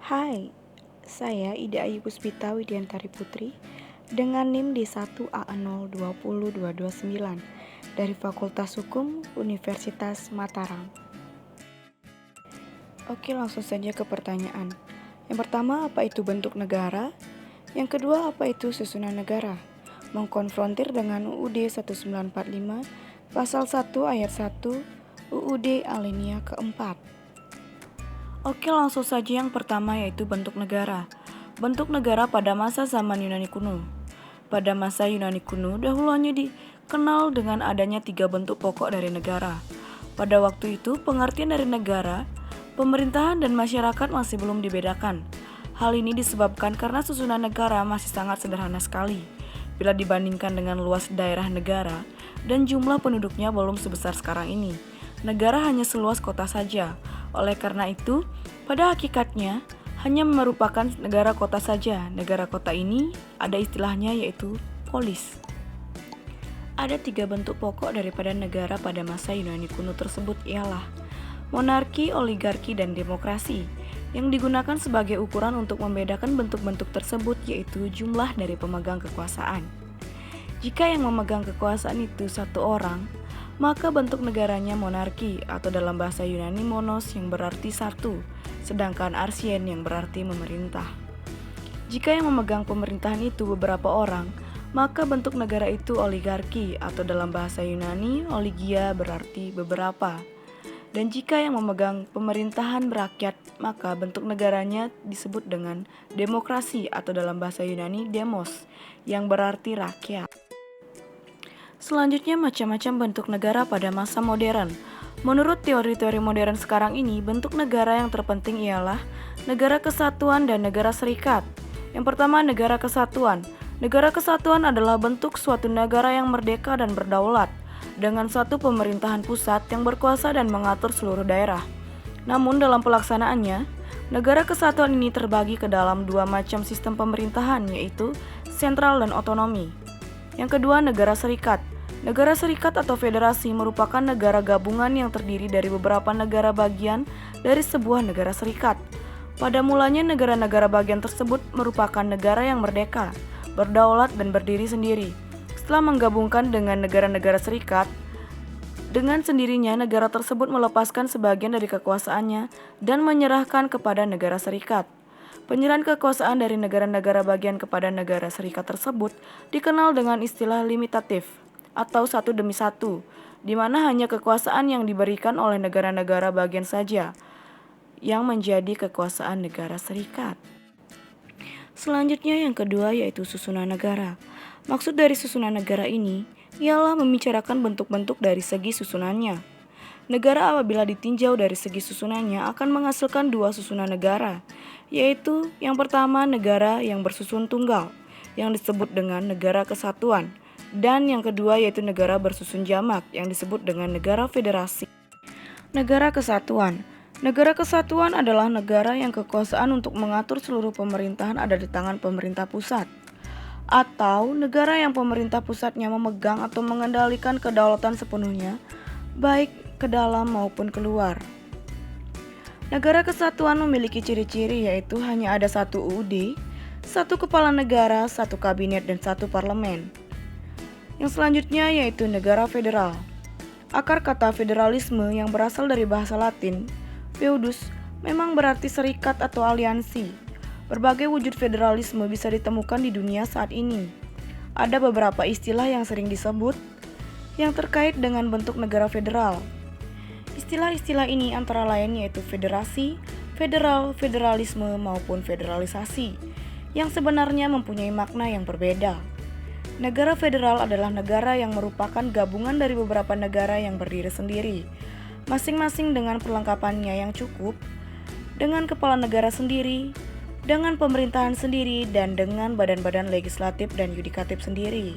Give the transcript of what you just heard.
Hai, saya Ida Ayu Puspita Widiantari Putri dengan NIM D1A0202229 dari Fakultas Hukum Universitas Mataram. Oke, langsung saja ke pertanyaan. Yang pertama, apa itu bentuk negara? Yang kedua, apa itu susunan negara? Mengkonfrontir dengan UUD 1945 Pasal 1 Ayat 1 UUD alinea keempat. Oke, langsung saja yang pertama yaitu bentuk negara. Bentuk negara pada masa zaman Yunani kuno. Pada masa Yunani kuno, dahulu hanya dikenal dengan adanya 3 bentuk pokok dari negara. Pada waktu itu, pengertian dari negara, pemerintahan dan masyarakat masih belum dibedakan. Hal ini disebabkan karena susunan negara masih sangat sederhana sekali bila dibandingkan dengan luas daerah negara dan jumlah penduduknya belum sebesar sekarang ini. Negara hanya seluas kota saja. Oleh karena itu, pada hakikatnya hanya merupakan negara kota saja. Negara kota ini ada istilahnya yaitu polis. Ada 3 bentuk pokok daripada negara pada masa Yunani kuno tersebut ialah monarki, oligarki, dan demokrasi. Yang digunakan sebagai ukuran untuk membedakan bentuk-bentuk tersebut yaitu jumlah dari pemegang kekuasaan. Jika yang memegang kekuasaan itu satu orang, maka bentuk negaranya monarki atau dalam bahasa Yunani monos yang berarti satu, sedangkan archien yang berarti memerintah. Jika yang memegang pemerintahan itu beberapa orang, maka bentuk negara itu oligarki atau dalam bahasa Yunani oligia berarti beberapa. Dan jika yang memegang pemerintahan berakyat, maka bentuk negaranya disebut dengan demokrasi atau dalam bahasa Yunani demos yang berarti rakyat. Selanjutnya macam-macam bentuk negara pada masa modern. Menurut teori-teori modern sekarang ini, bentuk negara yang terpenting ialah negara kesatuan dan negara serikat. Yang pertama, negara kesatuan. Negara kesatuan adalah bentuk suatu negara yang merdeka dan berdaulat, dengan suatu pemerintahan pusat yang berkuasa dan mengatur seluruh daerah. Namun dalam pelaksanaannya, negara kesatuan ini terbagi ke dalam 2 macam sistem pemerintahan, yaitu sentral dan otonomi. Yang kedua, negara serikat. Negara serikat atau federasi merupakan negara gabungan yang terdiri dari beberapa negara bagian dari sebuah negara serikat. Pada mulanya negara-negara bagian tersebut merupakan negara yang merdeka, berdaulat dan berdiri sendiri. Setelah menggabungkan dengan negara-negara serikat, dengan sendirinya negara tersebut melepaskan sebagian dari kekuasaannya dan menyerahkan kepada negara serikat. Penyerahan kekuasaan dari negara-negara bagian kepada negara serikat tersebut dikenal dengan istilah limitatif atau satu demi satu, di mana hanya kekuasaan yang diberikan oleh negara-negara bagian saja yang menjadi kekuasaan negara serikat. Selanjutnya yang kedua yaitu susunan negara. Maksud dari susunan negara ini ialah membicarakan bentuk-bentuk dari segi susunannya. Negara apabila ditinjau dari segi susunannya akan menghasilkan 2 susunan negara, yaitu yang pertama negara yang bersusun tunggal, yang disebut dengan negara kesatuan, dan yang kedua yaitu negara bersusun jamak, yang disebut dengan negara federasi. Negara kesatuan. Negara kesatuan adalah negara yang kekuasaan untuk mengatur seluruh pemerintahan ada di tangan pemerintah pusat, atau negara yang pemerintah pusatnya memegang atau mengendalikan kedaulatan sepenuhnya, baik ke dalam maupun keluar. Negara kesatuan memiliki ciri-ciri yaitu hanya ada 1 UUD, 1 kepala negara, 1 kabinet, dan 1 parlemen. Yang selanjutnya yaitu negara federal. Akar kata federalisme yang berasal dari bahasa Latin, feudus, memang berarti serikat atau aliansi. Berbagai wujud federalisme bisa ditemukan di dunia saat ini. Ada beberapa istilah yang sering disebut yang terkait dengan bentuk negara federal. Istilah-istilah ini antara lain yaitu federasi, federal, federalisme, maupun federalisasi, yang sebenarnya mempunyai makna yang berbeda. Negara federal adalah negara yang merupakan gabungan dari beberapa negara yang berdiri sendiri, masing-masing dengan perlengkapannya yang cukup, dengan kepala negara sendiri, dengan pemerintahan sendiri, dan dengan badan-badan legislatif dan yudikatif sendiri.